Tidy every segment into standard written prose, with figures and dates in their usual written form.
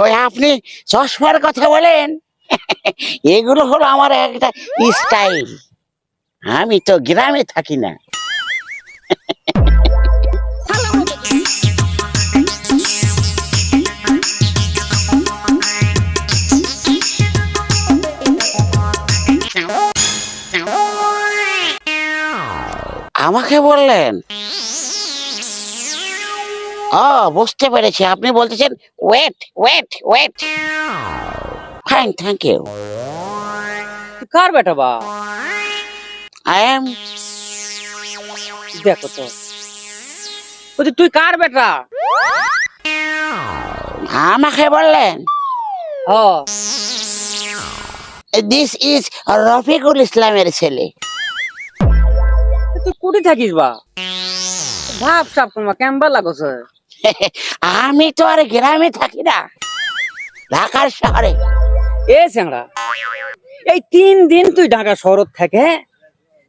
ওই আপনি চশমার কথা বলেন, এগুলো হলো আমার একটা স্টাইল। আমি তো গ্রামে থাকি না। আমাকে বললেন? ও, বুঝতে পেরেছি, আপনি বলতেছেন wait wait wait. Fine, thank you. তুই কার বেটা বা? I am. দেখো তো, বলছি তুই কার বেটা? আমাকে বললেন? হ, দিস ইজ রফিকুল ইসলামের ছেলে। তুই কুটি থাকিস বা? ভাব সাপ তোমার কেমবা লাগছে? আমি তো আর গ্রামে থাকি না, ঢাকার শহরে। এ স্যাংরা, এই 3 দিন তুই ঢাকা শহর থেকে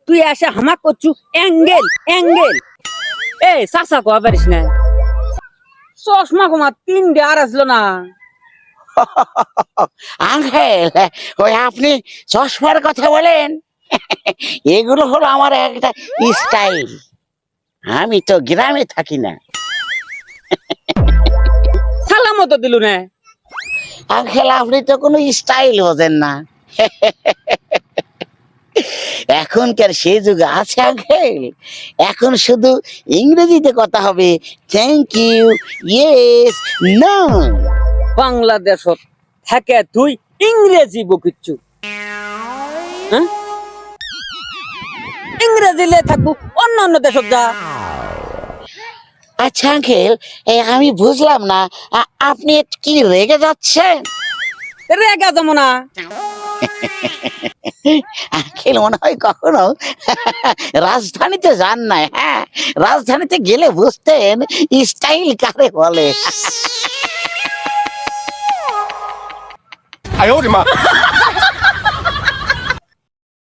তুই এসে হামাক করছু অ্যাঙ্গেল অ্যাঙ্গেল। এ চাচা কোয়া পারিস না? চশমা কমা 3 ডে আর আসলো না। আঙ্কেল, ওই আপনি চশমার কথা বলেন, এগুলো হলো আমার একটা স্টাইল। আমি তো গ্রামে থাকি না। সালা মতো দিলু না। আঙ্কেল, আপনি তো কোনো স্টাইল বোঝেন না। এখনকার সেই যুগ আছে আঙ্কেল? এখন শুধু ইংরেজিতে কথা হবে। Thank you, yes, no. বাংলাদেশত থাকে তুই ইংরেজি বকিচ্ছু, হ্যাঁ? ইংরেজি লে থাকবো অন্য অন্য দেশত যা। আচ্ছা আঙ্কেল, আমি বুঝলাম না, আপনি কি রেগে যাচ্ছেন? রেগা যাবো না। আঙ্কেল, মনে হয় কখনো রাজধানীতে যান নাই। হ্যাঁ, রাজধানীতে গেলে বুঝতেন স্টাইল কারে বলে। 哎呦我的妈！